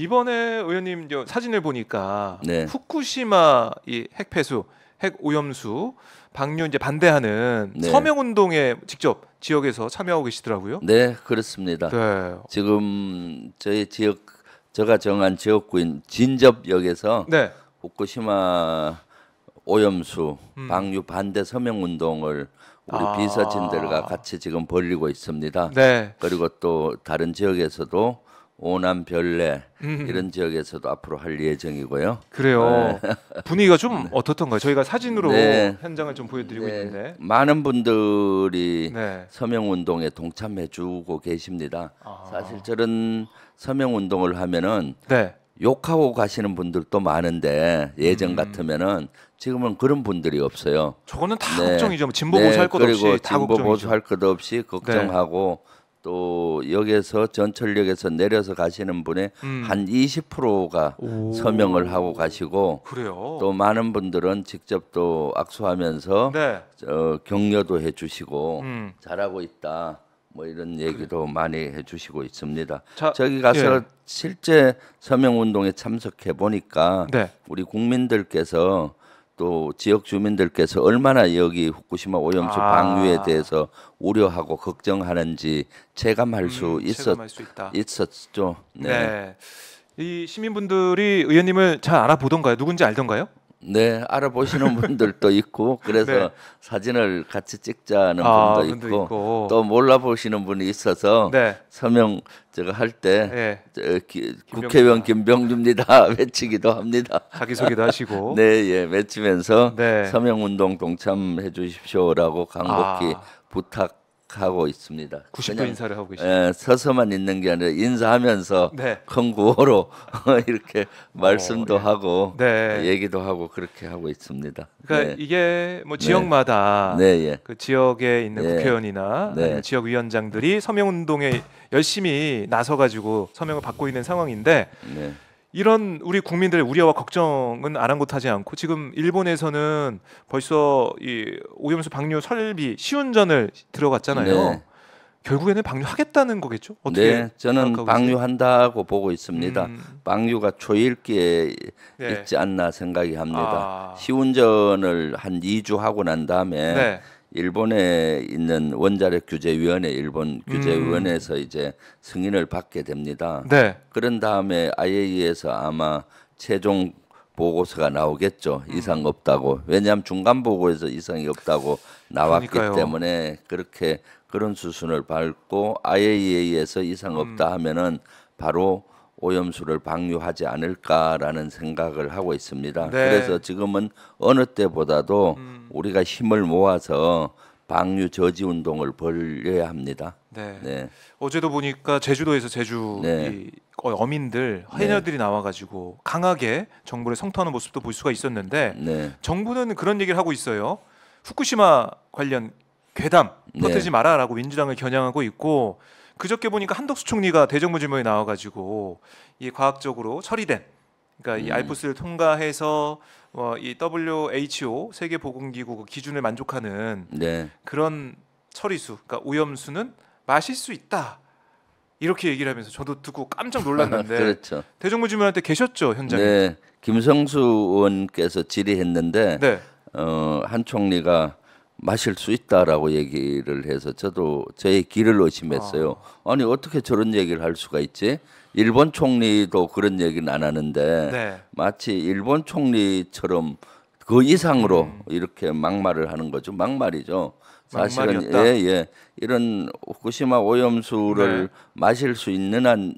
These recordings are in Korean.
이번에 의원님 사진을 보니까 네. 후쿠시마 이 핵폐수, 핵 오염수 방류 이제 반대하는 네. 서명 운동에 직접 지역에서 참여하고 계시더라고요. 네, 그렇습니다. 네. 지금 저희 지역 제가 정한 지역구인 진접역에서 네. 후쿠시마 오염수 방류 반대 서명 운동을 우리 비서진들과 같이 지금 벌이고 있습니다. 네. 그리고 또 다른 지역에서도 오남 별내 이런 지역에서도 앞으로 할 예정이고요. 그래요. 분위기가 좀 어떻던가요? 저희가 사진으로 네. 현장을 좀 보여드리고 네, 있는데. 많은 분들이 네. 서명 운동에 동참해주고 계십니다. 사실 저런 서명 운동을 하면은 네. 욕하고 가시는 분들도 많은데 예전 같으면은 지금은 그런 분들이 없어요. 저거는 다 네. 걱정이죠. 진보 보수 할 것 없이 그리고 다 진보 걱정이죠. 보수 할 것 없이 걱정하고 또 역에서 전철역에서 내려서 가시는 분의 한 20%가 서명을 하고 가시고 그래요. 또 많은 분들은 직접 또 악수하면서 네. 격려도 해주시고 음. 잘하고 있다. 뭐 이런 얘기도 많이 해주시고 있습니다. 자, 저기 가서 예. 실제 서명 운동에 참석해 보니까 네. 우리 국민들께서 또 지역 주민들께서 얼마나 여기 후쿠시마 오염수 방류에 대해서 우려하고 걱정하는지 체감할 수 체감할 수 있다. 있었죠. 네. 이 시민분들이 의원님을 잘 알아보던가요? 누군지 알던가요? 네, 알아보시는 분들도 있고 그래서 네. 사진을 같이 찍자는 분도 분도 있고, 있고. 또 몰라보시는 분이 있어서 네. 서명 제가 할 때 네. 국회의원 김병주입니다 외치기도 합니다. 자기소개도 하시고. 네, 예, 외치면서 네. 서명운동 동참해 주십시오라고 간곡히 부탁하고 있습니다. 90도 인사를 하고 계시죠. 예, 서서만 있는 게 아니라 인사하면서 네. 큰 구호로 이렇게 말씀도 예. 하고 네. 얘기도 하고 그렇게 하고 있습니다. 그러니까 네. 이게 뭐 지역마다 네, 예. 그 지역에 있는 네. 국회의원이나 네. 아니면 지역위원장들이 서명운동에 열심히 나서가지고 서명을 받고 있는 상황인데 네. 이런 우리 국민들의 우려와 걱정은 아랑곳하지 않고 지금 일본에서는 벌써 이 오염수 방류 설비 시운전을 들어갔잖아요. 네. 결국에는 방류하겠다는 거겠죠? 어떻게 네, 저는 생각하고 방류한다고 보고 있습니다. 음. 방류가 초일기에 네. 있지 않나 생각이 합니다. 아. 시운전을 한 2주 하고 난 다음에 네. 일본에 있는 원자력 규제위원회 일본 규제위원회에서 이제 승인을 받게 됩니다. 네. 그런 다음에 IAEA에서 아마 최종 보고서가 나오겠죠. 이상 없다고. 왜냐하면 중간 보고에서 이상이 없다고 나왔기 그러니까요. 때문에 그렇게 그런 수순을 밟고 IAEA에서 이상 없다 하면은 바로 오염수를 방류하지 않을까라는 생각을 하고 있습니다. 네. 그래서 지금은 어느 때보다도 우리가 힘을 모아서 방류 저지 운동을 벌여야 합니다. 네. 네. 어제도 보니까 제주도에서 제주 네. 이 어민들 해녀들이 나와가지고 강하게 정부를 성토하는 모습도 볼 수가 있었는데 네. 정부는 그런 얘기를 하고 있어요. 후쿠시마 관련 괴담 퍼뜨리지 마라라고 민주당을 겨냥하고 있고 그저께 보니까 한덕수 총리가 대정부질문에 나와가지고 이 과학적으로 처리된 그러니까 이 알프스를 통과해서 이 WHO 세계보건기구 기준을 만족하는 네. 그런 처리수, 그러니까 오염수는 마실 수 있다. 이렇게 얘기를 하면서 저도 듣고 깜짝 놀랐는데 그렇죠. 대정부질문할 때 계셨죠 현장에? 네, 김성수 의원께서 질의했는데 네. 한 총리가 마실 수 있다라고 얘기를 해서 저도 저의 귀를 의심했어요. 아니 어떻게 저런 얘기를 할 수가 있지? 일본 총리도 그런 얘기는 안 하는데 네. 마치 일본 총리처럼 그 이상으로 이렇게 막말을 하는 거죠. 막말이죠. 사실은 막말이었다. 예, 이런 후쿠시마 오염수를 마실 수 있느냐는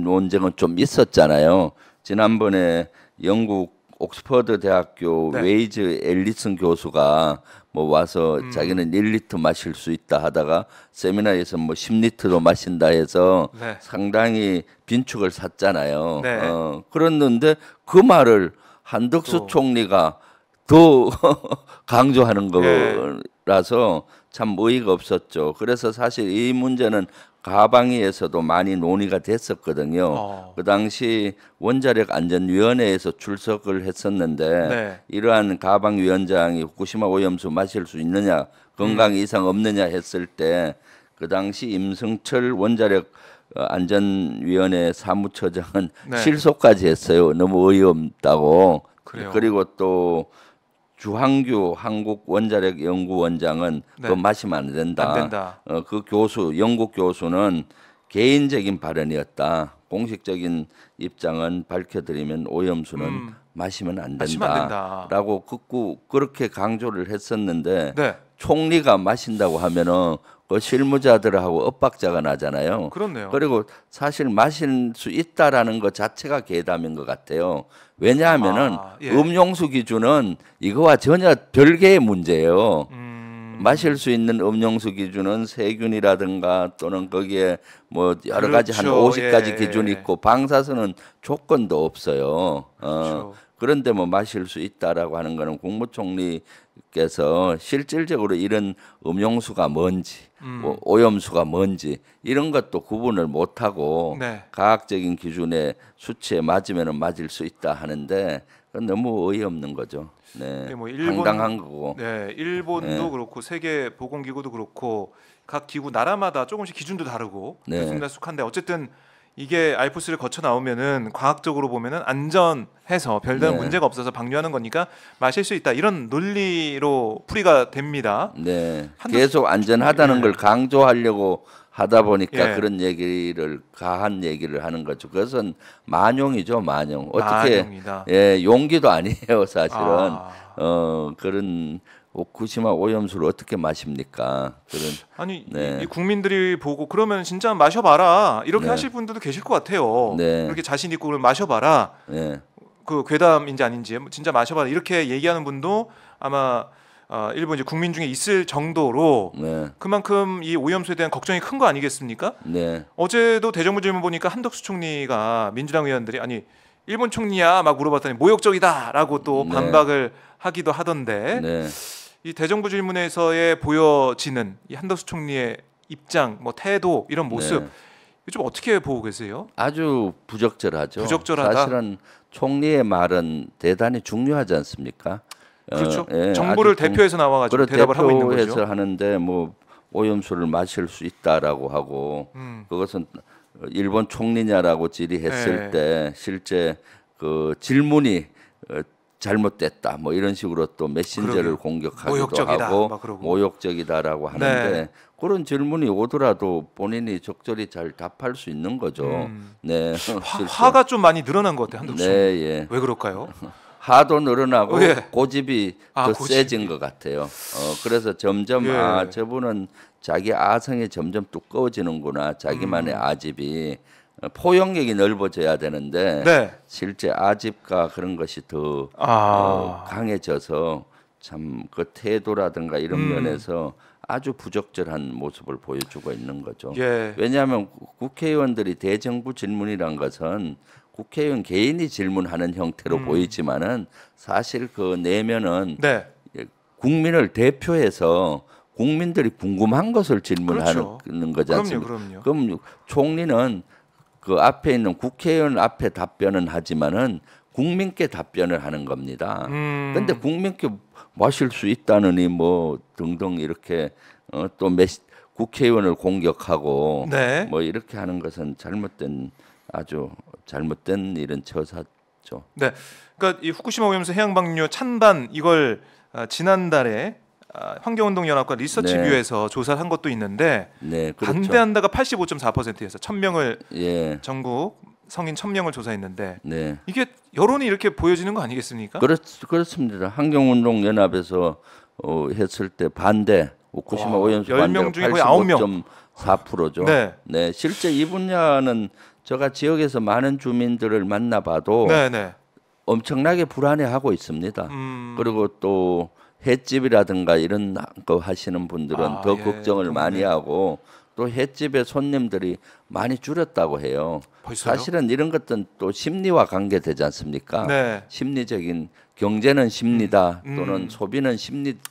논쟁은 좀 있었잖아요. 지난번에 영국 옥스퍼드 대학교 웨이즈 앨리슨 교수가 뭐 와서 자기는 1리터 마실 수 있다 하다가 세미나에서 뭐 10리터도 마신다 해서 상당히 빈축을 샀잖아요. 그랬는데 그 말을 한덕수 총리가 더 강조하는 거라서 참 어이가 없었죠. 그래서 사실 이 문제는 가방위에서도 많이 논의가 됐었거든요. 그 당시 원자력 안전위원회에서 출석을 했었는데 이러한 가방위원장이 후쿠시마 오염수 마실 수 있느냐, 건강 이상 없느냐 했을 때 그 당시 임승철 원자력 안전위원회 사무처장은 네. 실소까지 했어요. 너무 어이없다고. 그래요. 그리고 또 주한규 한국 원자력 연구원장은 네. 그거 마시면 안 된다. 안 된다. 그 교수, 영국 교수는 개인적인 발언이었다. 공식적인 입장은 밝혀드리면 오염수는 마시면 안 마시면 안 된다. 된다라고 극구 그렇게 강조를 했었는데 네. 총리가 마신다고 하면은 그 실무자들하고 엇박자가 나잖아요. 그렇네요. 그리고 사실 마실 수 있다라는 것 자체가 괴담인 것 같아요. 왜냐하면은 예. 음용수 기준은 이거와 전혀 별개의 문제예요. 마실 수 있는 음용수 기준은 세균이라든가 또는 거기에 뭐 여러 가지 한 그렇죠. 50가지 예. 기준이 있고 방사선은 조건도 없어요. 그렇죠. 그런데 뭐 마실 수 있다라고 하는 거는 국무총리께서 실질적으로 이런 음용수가 뭔지 오염수가 뭔지 이런 것도 구분을 못하고 네. 과학적인 기준의 수치에 맞으면 맞을 수 있다 하는데 그건 너무 어이없는 거죠. 네, 이게 뭐 황당한 거고. 네, 일본도 그렇고 세계 보건기구도 그렇고 각 기구 나라마다 조금씩 기준도 다르고 네. 들쑥날쑥한데 어쨌든 이게 알프스를 거쳐 나오면은 과학적으로 보면은 안전해서 별다른 네. 문제가 없어서 방류하는 거니까 마실 수 있다 이런 논리로 풀이가 됩니다. 네, 한두- 계속 안전하다는 예. 걸 강조하려고 하다 보니까 예. 그런 얘기를 가한 얘기를 하는 거죠. 그것은 만용이죠, 만용. 어떻게 만용이다. 예, 용기도 아니에요, 사실은. 아. 그런 후쿠시마 오염수를 어떻게 마십니까? 그런 아니 네. 이 국민들이 보고 그러면 진짜 마셔봐라 이렇게 네. 하실 분들도 계실 것 같아요. 네. 그렇게 자신 있고 그럼 마셔봐라. 예. 그 괴담인지 아닌지 진짜 마셔봐라 이렇게 얘기하는 분도 아마 일본 이제 국민 중에 있을 정도로 네. 그만큼 이 오염수에 대한 걱정이 큰 거 아니겠습니까? 네. 어제도 대정부 질문 보니까 한덕수 총리가 민주당 의원들이 아니 일본 총리야 막 물어봤더니 모욕적이다라고 또 네. 반박을 하기도 하던데 네. 이 대정부 질문에서의 보여지는 이 한덕수 총리의 입장, 뭐 태도 이런 모습 네. 이거 좀 어떻게 보고 계세요? 아주 부적절하죠. 부적절하다? 사실은 총리의 말은 대단히 중요하지 않습니까? 그렇죠. 예, 정부를 아주 대표해서 나와가지고 그걸 대답을 하고 있는 대표해서 거죠. 하는데 뭐 오염수를 마실 수 있다라고 하고 그것은 일본 총리냐라고 질의했을 네. 때 실제 그 질문이 잘못됐다 뭐 이런 식으로 또 메신저를 그러게요. 공격하기도 모욕적이다, 하고 막 그러고. 모욕적이다라고 하는데 네. 그런 질문이 오더라도 본인이 적절히 잘 답할 수 있는 거죠. 네. 실제. 화가 좀 많이 늘어난 것 같아요, 한덕수. 네, 예. 왜 그럴까요? 하도 늘어나고 예. 고집이 더 고집이. 세진 것 같아요. 그래서 점점 예. 저분은 자기 아성이 점점 두꺼워지는구나. 자기만의 아집이 포용력이 넓어져야 되는데 네. 실제 아집과 그런 것이 더 강해져서 참 그 태도라든가 이런 면에서 아주 부적절한 모습을 보여주고 있는 거죠. 예. 왜냐하면 국회의원들이 대정부 질문이란 것은 국회의원 개인이 질문하는 형태로 보이지만은 사실 그 내면은 네. 국민을 대표해서 국민들이 궁금한 것을 질문하는 그렇죠. 거지 않습니까? 그럼요. 그럼 총리는 그 앞에 있는 국회의원 앞에 답변은 하지만은 국민께 답변을 하는 겁니다. 그런데 국민께 마실 수 있다느니 뭐 등등 이렇게 또 국회의원을 공격하고 네. 뭐 이렇게 하는 것은 아주 잘못된 이런 처사죠. 네. 그러니까 이 후쿠시마 오염수 해양 방류 찬반 이걸 지난달에 환경운동연합과 리서치뷰에서 조사를 한 것도 있는데 네, 그렇죠. 반대한다가 85.4%여서 1,000명을 예, 전국 성인 1,000명을 조사했는데 네. 이게 여론이 이렇게 보여지는 거 아니겠습니까? 그렇습니다. 환경운동연합에서 했을 때 반대 후쿠시마 오염수 10명 중에 거의 9명. 85.4%죠. 네. 네, 실제 이 분야는 제가 지역에서 많은 주민들을 만나봐도 네. 엄청나게 불안해하고 있습니다. 그리고 또 횟집이라든가 이런 거 하시는 분들은 더 예, 걱정을 많이 동네. 하고 또 횟집의 손님들이 많이 줄었다고 해요. 벌써요? 사실은 이런 것들은 또 심리와 관계되지 않습니까? 네. 심리적인 경제는 쉽니다 또는 소비는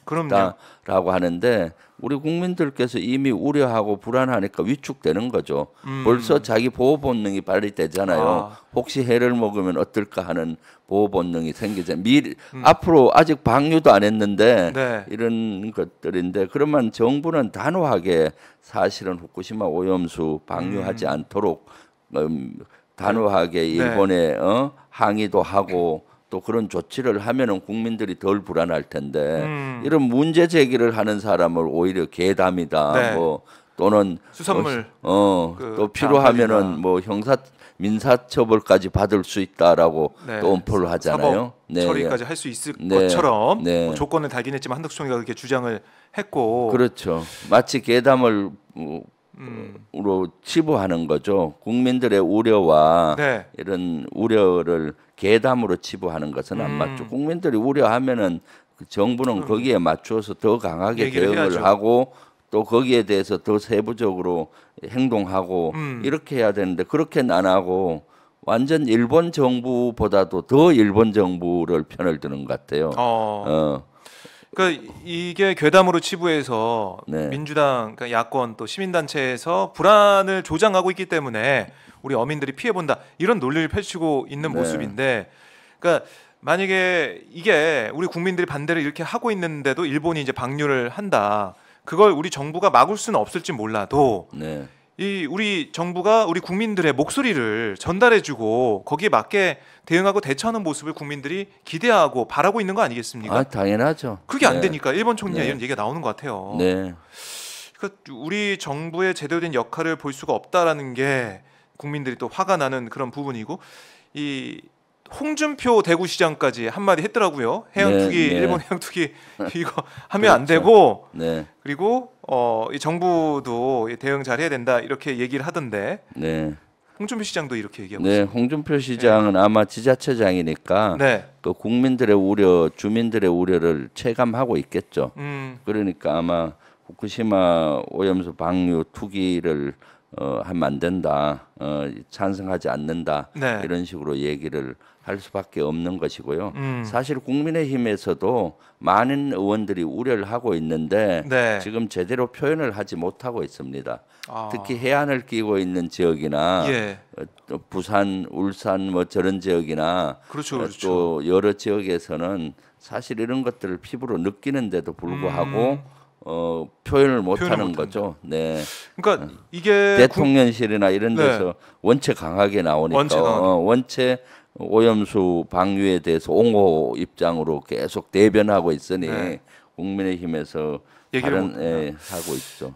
그럼요. 쉽니다라고 하는데 우리 국민들께서 이미 우려하고 불안하니까 위축되는 거죠. 벌써 자기 보호 본능이 발휘되잖아요. 아. 혹시 해를 먹으면 어떨까 하는 보호 본능이 생기잖아요. 앞으로 아직 방류도 안 했는데 네. 이런 것들인데 그러면 정부는 단호하게 사실은 후쿠시마 오염수 방류하지 않도록 단호하게 네. 일본에 항의도 하고 또 그런 조치를 하면은 국민들이 덜 불안할 텐데 이런 문제 제기를 하는 사람을 오히려 괴담이다 네. 뭐 또는 수산물 또 필요하면은 뭐 형사 민사처벌까지 받을 수 있다라고 네. 또 엄포를 하잖아요. 사법 처리까지 할 수 있을 네. 것처럼 네. 뭐 조건을 달긴 했지만 한덕수 총리가 그렇게 주장을 했고 그렇죠. 마치 괴담을 으로 치부하는 거죠. 국민들의 우려와 네. 이런 우려를 괴담으로 치부하는 것은 안 맞죠. 국민들이 우려하면은 그 정부는 거기에 맞추어서 더 강하게 얘기를 대응을 해야죠. 하고 또 거기에 대해서 더 세부적으로 행동하고 이렇게 해야 되는데 그렇게는 안 하고 완전 일본 정부보다도 더 일본 정부를 편을 드는 것 같아요. 그러니까 이게 괴담으로 치부해서 네. 민주당, 그러니까 야권 또 시민단체에서 불안을 조장하고 있기 때문에 우리 어민들이 피해 본다 이런 논리를 펼치고 있는 네. 모습인데, 그러니까 만약에 이게 우리 국민들이 반대를 이렇게 하고 있는데도 일본이 이제 방류를 한다, 그걸 우리 정부가 막을 수는 없을지 몰라도 네. 이 우리 정부가 우리 국민들의 목소리를 전달해주고 거기에 맞게 대응하고 대처하는 모습을 국민들이 기대하고 바라고 있는 거 아니겠습니까? 아, 당연하죠. 그게 안 네. 되니까 일본 총리가 네. 이런 얘기가 나오는 것 같아요. 네. 그러니까 우리 정부의 제대로 된 역할을 볼 수가 없다라는 게 국민들이 또 화가 나는 그런 부분이고, 이 홍준표 대구시장까지 한마디 했더라고요. 해양투기, 네, 네. 일본 해양투기 이거 하면 안 그렇죠. 되고, 네. 그리고 이 정부도 대응 잘 해야 된다 이렇게 얘기를 하던데, 네. 홍준표 시장도 이렇게 얘기하고 네, 있습니다. 홍준표 시장은 아마 지자체장이니까 네. 그 국민들의 우려, 주민들의 우려를 체감하고 있겠죠. 음, 그러니까 아마 후쿠시마 오염수 방류 투기를 하면 안 된다, 찬성하지 않는다 네. 이런 식으로 얘기를 할 수밖에 없는 것이고요. 음. 사실 국민의힘에서도 많은 의원들이 우려를 하고 있는데 네. 지금 제대로 표현을 하지 못하고 있습니다. 아. 특히 해안을 끼고 있는 지역이나 예. 또 부산, 울산 뭐 저런 지역이나 그렇죠, 그렇죠. 또 여러 지역에서는 사실 이런 것들을 피부로 느끼는데도 불구하고 표현을 못하는 거죠. 네. 그러니까 이게 대통령실이나 이런 네. 데서 원체 강하게 나오니까 원체 강하게. 원체 오염수 방류에 대해서 옹호 입장으로 계속 대변하고 있으니 네. 국민의힘에서 얘기를 다른 못한다. 하고 있죠.